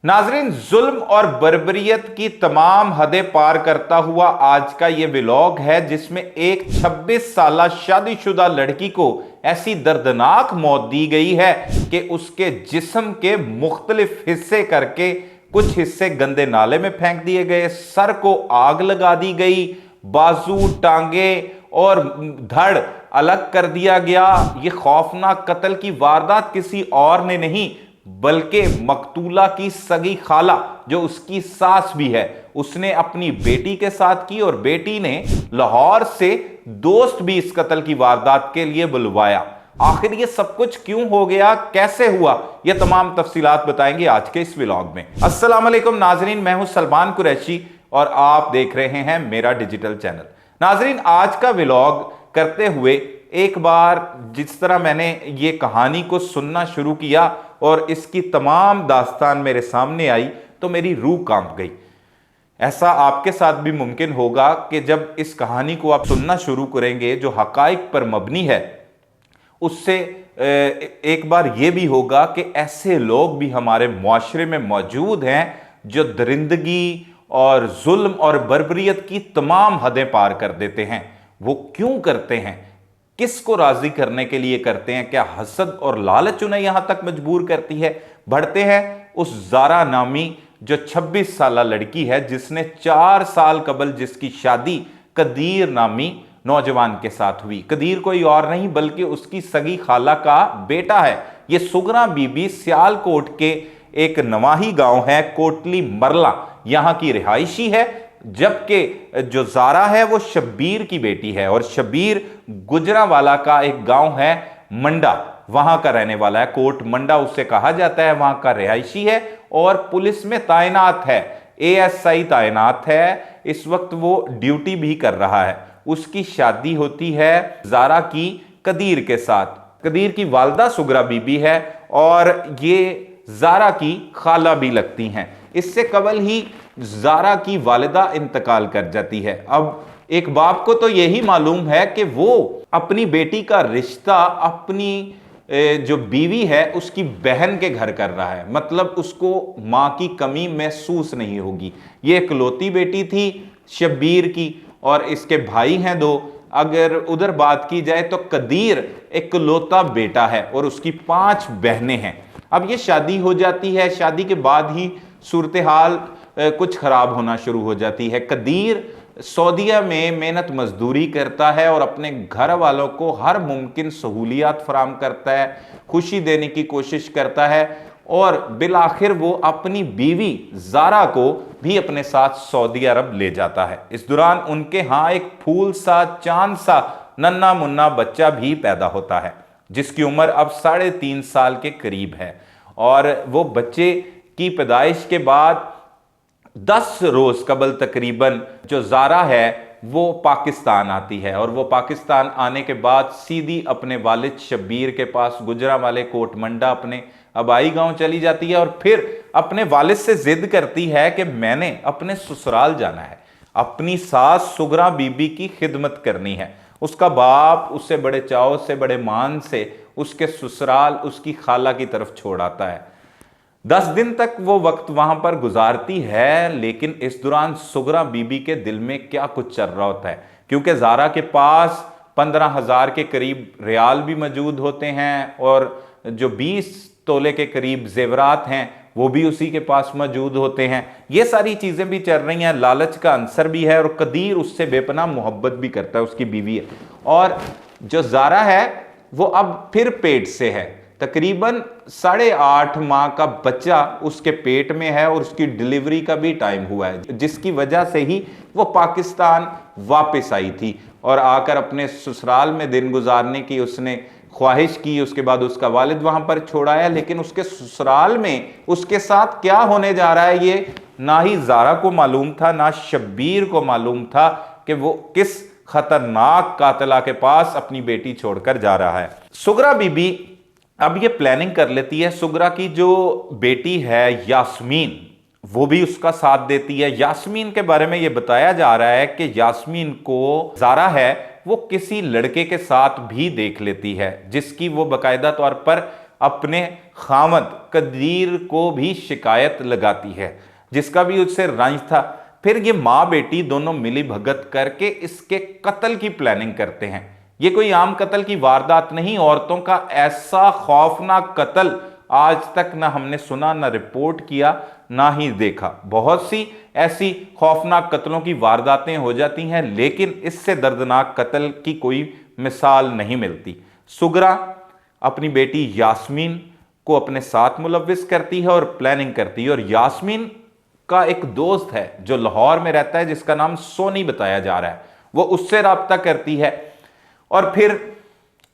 नाजरीन, जुल्म और बर्बरियत की तमाम हदें पार करता हुआ आज का ये व्लॉग है जिसमें एक 26 साल शादीशुदा लड़की को ऐसी दर्दनाक मौत दी गई है कि उसके जिस्म के मुख्तलिफ हिस्से करके कुछ हिस्से गंदे नाले में फेंक दिए गए, सर को आग लगा दी गई, बाजू, टांगे और धड़ अलग कर दिया गया। यह खौफनाक कत्ल की वारदात किसी और ने नहीं बल्कि मकतूला की सगी खाला, जो उसकी सास भी है, उसने अपनी बेटी के साथ की और बेटी ने लाहौर से दोस्त भी इस कत्ल की वारदात के लिए बुलवाया। आखिर ये सब कुछ क्यों हो गया, कैसे हुआ, ये तमाम तफसीलात बताएंगे आज के इस व्लॉग में। अस्सलाम वालेकुम नाजरीन, मैं हूं सलमान कुरैशी और आप देख रहे हैं मेरा डिजिटल चैनल। नाजरीन, आज का व्लॉग करते हुए एक बार जिस तरह मैंने ये कहानी को सुनना शुरू किया और इसकी तमाम दास्तान मेरे सामने आई तो मेरी रूह कांप गई। ऐसा आपके साथ भी मुमकिन होगा कि जब इस कहानी को आप सुनना शुरू करेंगे जो हकाइक पर मबनी है, उससे एक बार यह भी होगा कि ऐसे लोग भी हमारे मुआशरे में मौजूद हैं जो दरिंदगी और जुल्म और बर्बरियत की तमाम हदें पार कर देते हैं। वो क्यों करते हैं, किसको राजी करने के लिए करते हैं? क्या हसद और लालच उन्हें यहां तक मजबूर करती है? बढ़ते हैं उस जारा नामी जो 26 साल लड़की है जिसने 4 साल कबल जिसकी शादी कदीर नामी नौजवान के साथ हुई। कदीर कोई और नहीं बल्कि उसकी सगी खाला का बेटा है। यह सुगरा बीबी सियालकोट के एक नवाही गांव है, कोटली मरला, यहां की रिहायशी है। जबकि जो जारा है वो शब्बीर की बेटी है और शब्बीर गुजरावाला का एक गांव है मंडा, वहां का रहने वाला है। कोट मंडा उससे कहा जाता है, वहां का रिहायशी है और पुलिस में तैनात है, एएसआई तैनात है। इस वक्त वो ड्यूटी भी कर रहा है। उसकी शादी होती है जारा की कदीर के साथ। कदीर की वालदा सुगरा बीबी है और ये जारा की खाला भी लगती हैं। इससे कबल ही जारा की वालिदा इंतकाल कर जाती है। अब एक बाप को तो यही मालूम है कि वो अपनी बेटी का रिश्ता अपनी जो बीवी है उसकी बहन के घर कर रहा है, मतलब उसको मां की कमी महसूस नहीं होगी। ये इकलौती बेटी थी शब्बीर की और इसके भाई हैं 2। अगर उधर बात की जाए तो कदीर इकलौता बेटा है और उसकी 5 बहनें हैं। अब ये शादी हो जाती है, शादी के बाद ही सूरत हाल कुछ खराब होना शुरू हो जाती है। कदीर सऊदीया में मेहनत मजदूरी करता है और अपने घर वालों को हर मुमकिन सहूलियात फराम करता है, खुशी देने की कोशिश करता है और बिलाखिर वो अपनी बीवी जारा को भी अपने साथ सऊदी अरब ले जाता है। इस दौरान उनके यहाँ एक फूल सा चांद सा नन्ना मुन्ना बच्चा भी पैदा होता है जिसकी उम्र अब 3.5 साल के करीब है। और वो बच्चे की पैदाइश के बाद 10 रोज कबल तकरीबन जो जारा है वो पाकिस्तान आती है और वो पाकिस्तान आने के बाद सीधी अपने वालिद शब्बीर के पास गुजरावाले कोट मंडा अपने आबाई गांव चली जाती है और फिर अपने वालिद से जिद करती है कि मैंने अपने ससुराल जाना है, अपनी सास सुगरा बीबी की खिदमत करनी है। उसका बाप उससे बड़े चाव से, बड़े मान से उसके ससुराल उसकी खाला की तरफ छोड़ आता है। 10 दिन तक वो वक्त वहां पर गुजारती है, लेकिन इस दौरान सुगरा बीबी के दिल में क्या कुछ चल रहा होता है, क्योंकि जारा के पास 15,000 के करीब रियाल भी मौजूद होते हैं और जो 20 तोले के करीब जेवरात हैं वो भी उसी के पास मौजूद होते हैं। ये सारी चीजें भी चल रही हैं, लालच का अंसर भी है और कदीर उससे बेपनाह मोहब्बत भी करता है, उसकी बीवी है। और जो जारा है वो अब फिर पेट से है, तकरीबन 8.5 माह का बच्चा उसके पेट में है और उसकी डिलीवरी का भी टाइम हुआ है, जिसकी वजह से ही वो पाकिस्तान वापस आई थी और आकर अपने ससुराल में दिन गुजारने की उसने ख्वाहिश की। उसके बाद उसका वालिद वहां पर छोड़ाया, लेकिन उसके ससुराल में उसके साथ क्या होने जा रहा है ये ना ही जारा को मालूम था ना शब्बीर को मालूम था कि वो किस खतरनाक कातिला के पास अपनी बेटी छोड़कर जा रहा है। सुगरा बीबी अब ये प्लानिंग कर लेती है। सुगरा की जो बेटी है यास्मीन, वो भी उसका साथ देती है। यास्मीन के बारे में ये बताया जा रहा है कि यास्मीन को जारा है वो किसी लड़के के साथ भी देख लेती है, जिसकी वो बाकायदा तौर पर अपने खामद कदीर को भी शिकायत लगाती है, जिसका भी उससे रंज था। फिर ये माँ बेटी दोनों मिली भगत करके इसके कत्ल की प्लानिंग करते हैं। ये कोई आम कत्ल की वारदात नहीं, औरतों का ऐसा खौफनाक कत्ल आज तक ना हमने सुना, ना रिपोर्ट किया, ना ही देखा। बहुत सी ऐसी खौफनाक कत्लों की वारदातें हो जाती हैं, लेकिन इससे दर्दनाक कत्ल की कोई मिसाल नहीं मिलती। सुगरा अपनी बेटी यास्मीन को अपने साथ मुलव्विस करती है और प्लानिंग करती है, और यास्मीन का एक दोस्त है जो लाहौर में रहता है, जिसका नाम सोनी बताया जा रहा है, वो उससे राब्ता करती है और फिर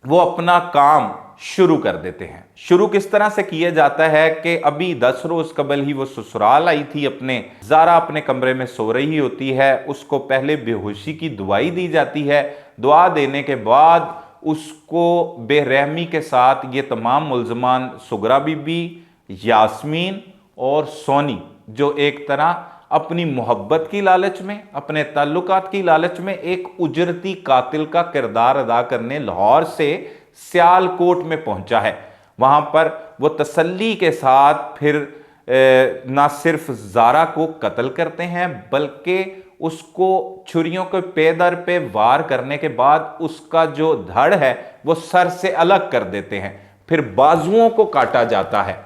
वो अपना काम शुरू कर देते हैं। शुरू किस तरह से किया जाता है कि अभी 10 रोज कबल ही वो ससुराल आई थी अपने। ज़ारा अपने कमरे में सो रही होती है, उसको पहले बेहोशी की दवाई दी जाती है। दुआ देने के बाद उसको बेरहमी के साथ ये तमाम मुल्ज़मान सुगरा बीबी, यास्मीन और सोनी, जो एक तरह अपनी मोहब्बत की लालच में, अपने ताल्लुकात की लालच में एक उजरती कातिल का किरदार अदा करने लाहौर से सियालकोट में पहुंचा है, वहां पर वो तसल्ली के साथ फिर ना सिर्फ ज़ारा को कत्ल करते हैं, बल्कि उसको छुरियों के पे दर पे वार करने के बाद उसका जो धड़ है वो सर से अलग कर देते हैं। फिर बाजुओं को काटा जाता है,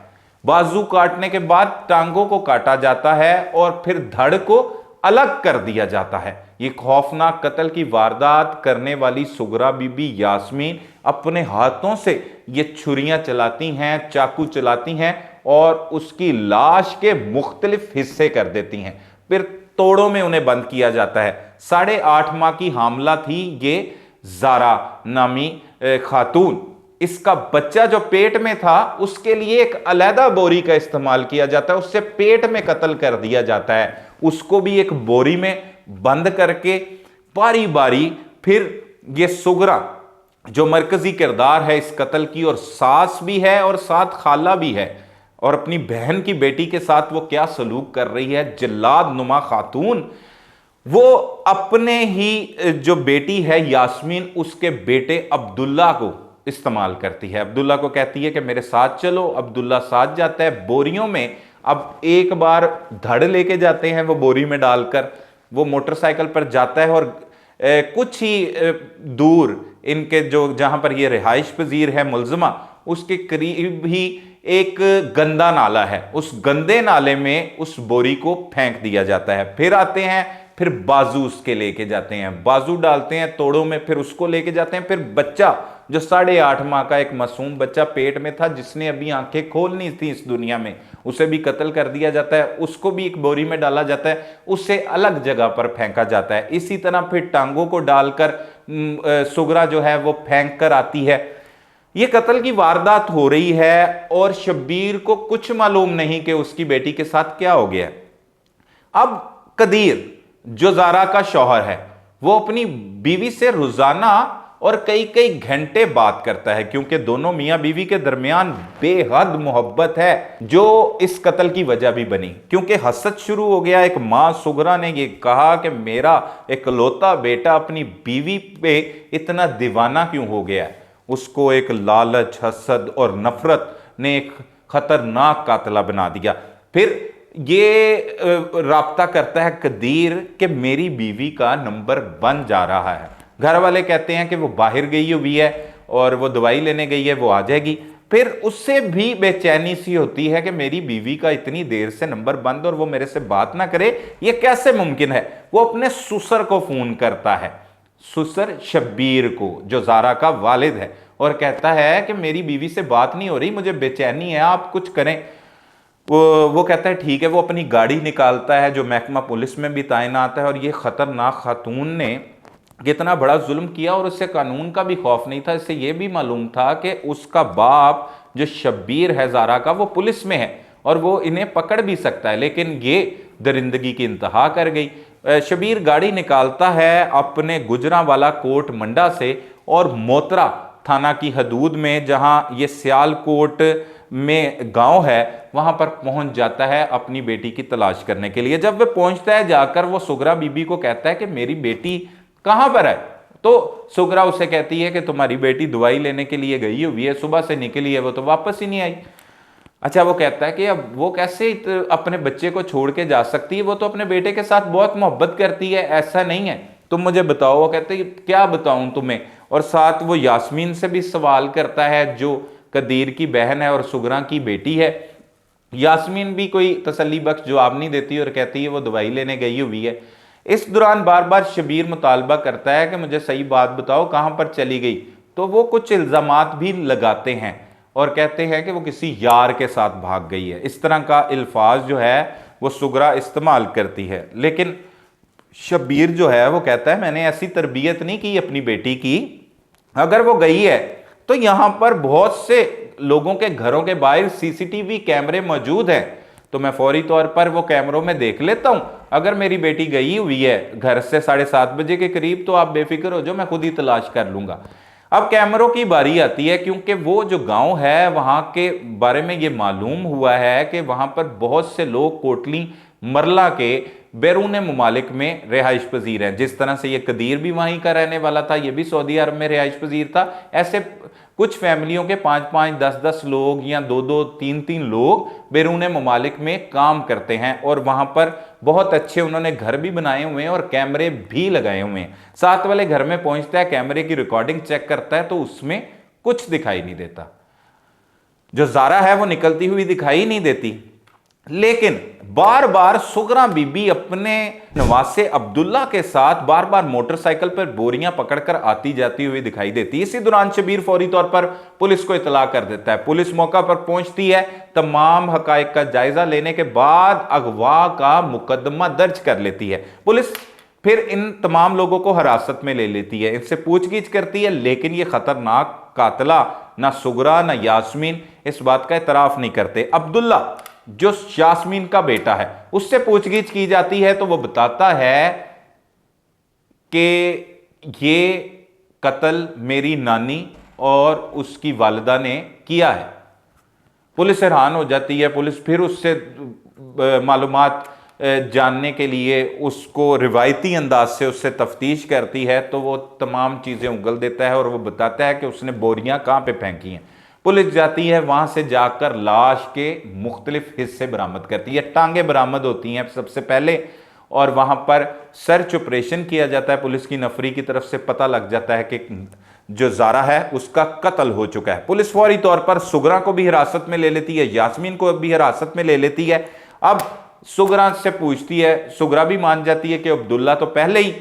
बाजू काटने के बाद टांगों को काटा जाता है और फिर धड़ को अलग कर दिया जाता है। ये खौफनाक कत्ल की वारदात करने वाली सुगरा बीबी यास्मीन अपने हाथों से ये छुरियां चलाती हैं, चाकू चलाती हैं और उसकी लाश के मुख्तलिफ हिस्से कर देती हैं। फिर तोड़ों में उन्हें बंद किया जाता है। 8.5 माह की हामला थी ये ज़ारा नामी खातून। इसका बच्चा जो पेट में था उसके लिए एक अलहदा बोरी का इस्तेमाल किया जाता है, उससे पेट में कत्ल कर दिया जाता है। उसको भी एक बोरी में बंद करके बारी बारी फिर ये सुगरा जो मरकजी किरदार है इस कत्ल की, और सास भी है और साथ खाला भी है, और अपनी बहन की बेटी के साथ वो क्या सलूक कर रही है, जल्लाद नुमा खातून। वो अपने ही जो बेटी है यास्मीन, उसके बेटे अब्दुल्ला को इस्तेमाल करती है। अब्दुल्ला को कहती है कि मेरे साथ चलो। अब्दुल्ला साथ जाता है। बोरियों में अब एक बार धड़ लेके जाते हैं वो बोरी में डालकर, वो मोटरसाइकिल पर जाता है और कुछ ही दूर इनके जो जहां पर ये रिहाइश पजीर है मुल्जिमा, उसके करीब ही एक गंदा नाला है। उस गंदे नाले में उस बोरी को फेंक दिया जाता है। फिर आते हैं, फिर बाजू उसके लेके जाते हैं, बाजू डालते हैं तोड़ों में, फिर उसको लेके जाते हैं। फिर बच्चा जो 8.5 माह का एक मासूम बच्चा पेट में था, जिसने अभी आंखें खोलनी थी इस दुनिया में, उसे भी कत्ल कर दिया जाता है। उसको भी एक बोरी में डाला जाता है, उसे अलग जगह पर फेंका जाता है। इसी तरह फिर टांगों को डालकर सुगरा जो है वो फेंक कर आती है। ये कत्ल की वारदात हो रही है और शब्बीर को कुछ मालूम नहीं कि उसकी बेटी के साथ क्या हो गया। अब कदीर जो ज़ारा का शौहर है, वो अपनी बीवी से रोजाना और कई कई घंटे बात करता है, क्योंकि दोनों मियां बीवी के दरमियान बेहद मोहब्बत है, जो इस कत्ल की वजह भी बनी। क्योंकि हसद शुरू हो गया। एक मां सुगरा ने ये कहा कि मेरा इकलौता बेटा अपनी बीवी पे इतना दीवाना क्यों हो गया। उसको एक लालच, हसद और नफरत ने एक खतरनाक कातला बना दिया। फिर ये राब्ता करता है कदीर कि मेरी बीवी का नंबर बन जा रहा है। घर वाले कहते हैं कि वो बाहर गई हुई है और वो दवाई लेने गई है, वो आ जाएगी। फिर उससे भी बेचैनी सी होती है कि मेरी बीवी का इतनी देर से नंबर बंद और वो मेरे से बात ना करे, ये कैसे मुमकिन है। वो अपने ससुर को फोन करता है, ससुर शब्बीर को, जो ज़ारा का वालिद है, और कहता है कि मेरी बीवी से बात नहीं हो रही, मुझे बेचैनी है, आप कुछ करें। वो कहता है ठीक है। वो अपनी गाड़ी निकालता है जो महकमा पुलिस में भी तैनात है, और ये खतरनाक खातून ने कितना बड़ा जुल्म किया और उससे कानून का भी खौफ नहीं था। इससे यह भी मालूम था कि उसका बाप जो शब्बीर है ज़ारा का, वो पुलिस में है और वो इन्हें पकड़ भी सकता है, लेकिन ये दरिंदगी की इंतहा कर गई। शब्बीर गाड़ी निकालता है अपने गुजरांवाला कोट मंडा से और मोतरा थाना की हदूद में, जहां ये सियालकोट में गांव है, वहां पर पहुंच जाता है अपनी बेटी की तलाश करने के लिए। जब वह पहुंचता है, जाकर वो सुगरा बीबी को कहता है कि मेरी बेटी कहां पर है, तो सुगरा उसे कहती है कि तुम्हारी बेटी दवाई लेने के लिए गई हुई है, सुबह से निकली है, वो तो वापस ही नहीं आई। अच्छा, वो कहता है कि अब वो कैसे अपने बच्चे को छोड़ के जा सकती है, वो तो अपने बेटे के साथ बहुत मोहब्बत करती है, ऐसा नहीं है, तुम मुझे बताओ। वो कहते हैं क्या बताऊं तुम्हें। और साथ वो यास्मीन से भी सवाल करता है जो कदीर की बहन है और सुगरा की बेटी है। यास्मीन भी कोई तसल्ली बख्श जवाब नहीं देती और कहती है वो दवाई लेने गई हुई है। इस दौरान बार बार शबीर मुतालबा करता है कि मुझे सही बात बताओ कहां पर चली गई। तो वो कुछ इल्जामात भी लगाते हैं और कहते हैं कि वो किसी यार के साथ भाग गई है। इस तरह का अल्फाज जो है वो सुगरा इस्तेमाल करती है। लेकिन शबीर जो है वो कहता है मैंने ऐसी तरबियत नहीं की अपनी बेटी की, अगर वो गई है तो यहां पर बहुत से लोगों के घरों के बाहर सीसीटीवी कैमरे मौजूद हैं, तो मैं फौरी तौर पर वो कैमरों में देख लेता हूं। अगर मेरी बेटी गई हुई है घर से 7:30 बजे के करीब तो आप बेफिक्र हो जाओ, मैं खुद ही तलाश कर लूंगा। अब कैमरों की बारी आती है, क्योंकि वो जो गांव है वहां के बारे में ये मालूम हुआ है कि वहां पर बहुत से लोग कोटली मरला के बैरून ममालिक में रिहाइश पजीर हैं। जिस तरह से ये कदीर भी वहीं का रहने वाला था, ये भी सऊदी अरब में रिहाइश पजीर था। ऐसे कुछ फैमिलियों के 5-5, 10-10 लोग या 2-2, 3-3 लोग बैरून ममालिक में काम करते हैं और वहां पर बहुत अच्छे उन्होंने घर भी बनाए हुए हैं और कैमरे भी लगाए हुए हैं। साथ वाले घर में पहुंचता है, कैमरे की रिकॉर्डिंग चेक करता है तो उसमें कुछ दिखाई नहीं देता, जो जारा है वो निकलती हुई दिखाई नहीं देती। लेकिन बार बार सुगरा बीबी अपने नवासे अब्दुल्ला के साथ बार बार मोटरसाइकिल पर बोरियां पकड़कर आती जाती हुई दिखाई देती है। इसी दौरान शबीर फौरी तौर पर पुलिस को इतला कर देता है। पुलिस मौका पर पहुंचती है, तमाम हकायक का जायजा लेने के बाद अगवा का मुकदमा दर्ज कर लेती है। पुलिस फिर इन तमाम लोगों को हिरासत में ले लेती है, इनसे पूछगिछ करती है, लेकिन ये खतरनाक कातला ना सुगरा ना यास्मीन इस बात का इतराफ नहीं करते। अब्दुल्ला जो यास्मीन का बेटा है उससे पूछगिछ की जाती है तो वो बताता है कि ये कत्ल मेरी नानी और उसकी वालिदा ने किया है। पुलिस हैरान हो जाती है। पुलिस फिर उससे मालूमात जानने के लिए उसको रिवायती अंदाज से उससे तफ्तीश करती है तो वो तमाम चीज़ें उगल देता है और वो बताता है कि उसने बोरियां कहाँ पे फेंकी हैं। पुलिस जाती है, वहां से जाकर लाश के मुख्तलिफ हिस्से बरामद करती है। टांगे बरामद होती हैं सबसे पहले और वहां पर सर्च ऑपरेशन किया जाता है। पुलिस की नफरी की तरफ से पता लग जाता है कि जो जारा है उसका कत्ल हो चुका है। पुलिस फौरी तौर पर सुगरा को भी हिरासत में ले लेती है, यास्मीन को भी हिरासत में ले लेती है। अब सुगरा से पूछती है, सुगरा भी मान जाती है कि अब्दुल्ला तो पहले ही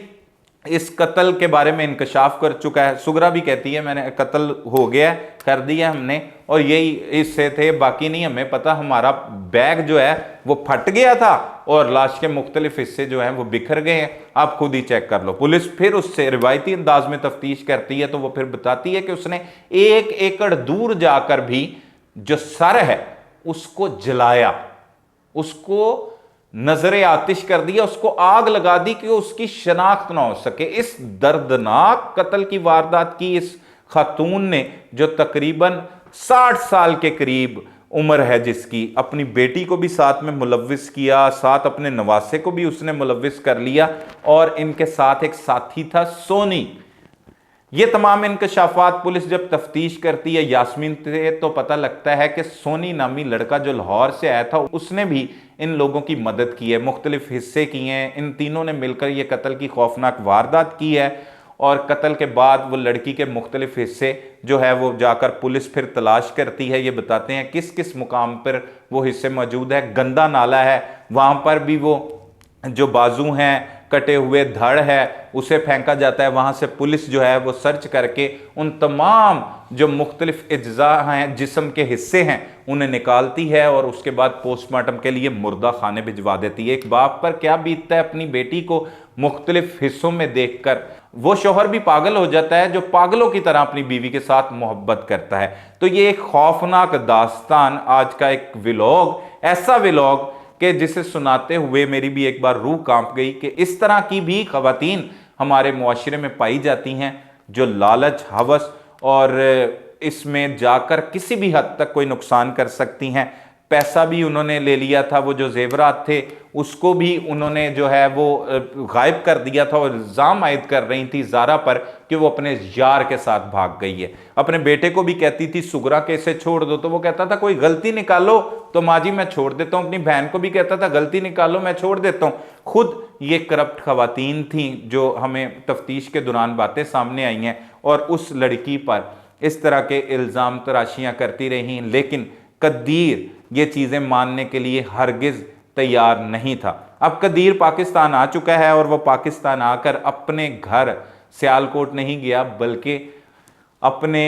इस कत्ल के बारे में इंकशाफ कर चुका है। सुगरा भी कहती है मैंने कत्ल हो गया, कर दिया हमने और यही हिस्से थे, बाकी नहीं हमें पता। हमारा बैग जो है वो फट गया था और लाश के मुख्तलिफ हिस्से जो हैं वो बिखर गए हैं, आप खुद ही चेक कर लो। पुलिस फिर उससे रिवायती अंदाज में तफ्तीश करती है तो वो फिर बताती है कि उसने 1 एकड़ दूर जाकर भी जो सर है उसको जलाया, उसको नजरे आतिश कर दिया, उसको आग लगा दी कि उसकी शनाख्त ना हो सके। इस दर्दनाक कत्ल की वारदात की इस खातून ने, जो तकरीबन 60 साल के करीब उम्र है जिसकी, अपनी बेटी को भी साथ में मुलव्विस किया, साथ अपने नवासे को भी उसने मुलव्विस कर लिया और इनके साथ एक साथी था सोनी। ये तमाम इंकशाफात पुलिस जब तफ्तीश करती है यास्मीन से तो पता लगता है कि सोनी नामी लड़का जो लाहौर से आया था उसने भी इन लोगों की मदद की है, मुख्तलिफ हिस्से किए हैं। इन तीनों ने मिलकर ये कत्ल की खौफनाक वारदात की है और कत्ल के बाद वो लड़की के मुख्तलिफ हिस्से जो है वो जाकर पुलिस फिर तलाश करती है। ये बताते हैं किस किस मुकाम पर वो हिस्से मौजूद है। गंदा नाला है, वहाँ पर भी वो जो बाजू हैं, कटे हुए धड़ है, उसे फेंका जाता है। वहां से पुलिस जो है वो सर्च करके उन तमाम जो मुख्तलिफ अज्जा हैं, जिस्म के हिस्से हैं, उन्हें निकालती है और उसके बाद पोस्टमार्टम के लिए मुर्दा खाने भिजवा देती है। एक बाप पर क्या बीतता है अपनी बेटी को मुख्तलिफ हिस्सों में देखकर। वो शोहर भी पागल हो जाता है जो पागलों की तरह अपनी बीवी के साथ मोहब्बत करता है। तो ये एक खौफनाक दास्तान, आज का एक व्लॉग, ऐसा व्लॉग कि जिसे सुनाते हुए मेरी भी एक बार रूह कांप गई कि इस तरह की भी खवातीन हमारे मुआशरे में पाई जाती हैं जो लालच, हवस और इसमें जाकर किसी भी हद तक कोई नुकसान कर सकती हैं। पैसा भी उन्होंने ले लिया था, वो जो जेवरात थे उसको भी उन्होंने जो है वो गायब कर दिया था और इल्ज़ाम आयद कर रही थी ज़ारा पर कि वो अपने यार के साथ भाग गई है। अपने बेटे को भी कहती थी सुगरा के इसे छोड़ दो, तो वो कहता था कोई गलती निकालो तो माँ जी मैं छोड़ देता हूँ। अपनी बहन को भी कहता था गलती निकालो मैं छोड़ देता हूँ। खुद ये करप्ट खवातीन थी जो हमें तफ्तीश के दौरान बातें सामने आई हैं और उस लड़की पर इस तरह के इल्ज़ाम तराशियाँ करती रही, लेकिन कदीर ये चीज़ें मानने के लिए हरगिज़ तैयार नहीं था। अब कदीर पाकिस्तान आ चुका है और वो पाकिस्तान आकर अपने घर सियालकोट नहीं गया बल्कि अपने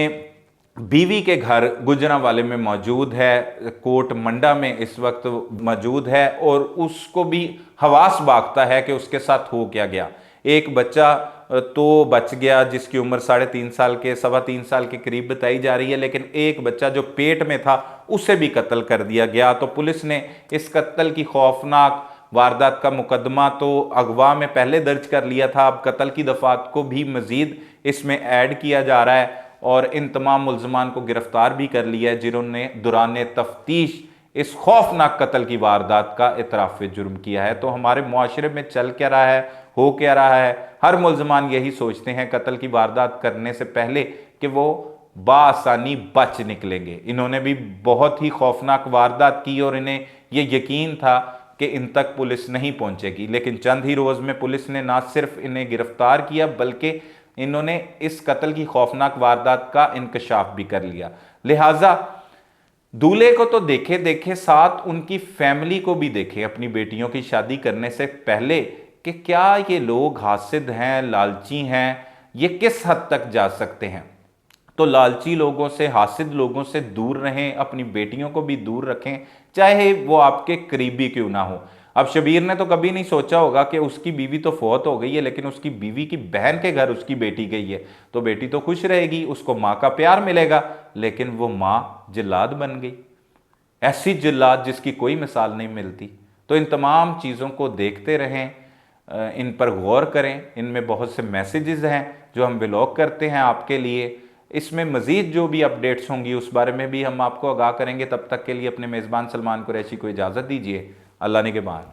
बीवी के घर गुजरांवाले में मौजूद है, कोट मंडा में इस वक्त मौजूद है और उसको भी हवास भागता है कि उसके साथ हो क्या गया। एक बच्चा तो बच गया जिसकी उम्र 3.5 साल के 3.25 साल के करीब बताई जा रही है, लेकिन एक बच्चा जो पेट में था उसे भी कत्ल कर दिया गया। तो पुलिस ने इस कत्ल की खौफनाक वारदात का मुकदमा तो अगवा में पहले दर्ज कर लिया था, अब कत्ल की दफात को भी मजीद इसमें ऐड किया जा रहा है और इन तमाम मुल्ज़मान को गिरफ्तार भी कर लिया है जिन्होंने दौरान तफ्तीश इस खौफनाक कत्ल की वारदात का इतराफ़ जुर्म किया है। तो हमारे मुआशरे में चल क्या रहा है, हो क्या रहा है, हर मुल्ज़मान यही सोचते हैं कत्ल की वारदात करने से पहले कि वो बासानी बच निकलेंगे। इन्होंने भी बहुत ही खौफनाक वारदात की और इन्हें यह यकीन था कि इन तक पुलिस नहीं पहुंचेगी, लेकिन चंद ही रोज़ में पुलिस ने ना सिर्फ इन्हें गिरफ्तार किया बल्कि इन्होंने इस कत्ल की खौफनाक वारदात का इंकशाफ भी कर लिया। लिहाजा दूल्हे को तो देखे देखे साथ उनकी फैमिली को भी देखे अपनी बेटियों की शादी करने से पहले कि क्या ये लोग हासिद हैं, लालची हैं, ये किस हद तक जा सकते हैं। तो लालची लोगों से, हासिद लोगों से दूर रहें, अपनी बेटियों को भी दूर रखें, चाहे वो आपके करीबी क्यों ना हो। अब शबीर ने तो कभी नहीं सोचा होगा कि उसकी बीवी तो फौत हो गई है, लेकिन उसकी बीवी की बहन के घर उसकी बेटी गई है, तो बेटी तो खुश रहेगी, उसको माँ का प्यार मिलेगा, लेकिन वो माँ जिल्लाद बन गई, ऐसी जिल्लाद जिसकी कोई मिसाल नहीं मिलती। तो इन तमाम चीज़ों को देखते रहें, इन पर गौर करें। इनमें बहुत से मैसेजेस हैं जो हम व्लॉग करते हैं आपके लिए। इसमें मज़ीद जो भी अपडेट्स होंगी उस बारे में भी हम आपको आगाह करेंगे। तब तक के लिए अपने मेज़बान सलमान कुरैशी को इजाज़त दीजिए। अल्लाह निगहबान।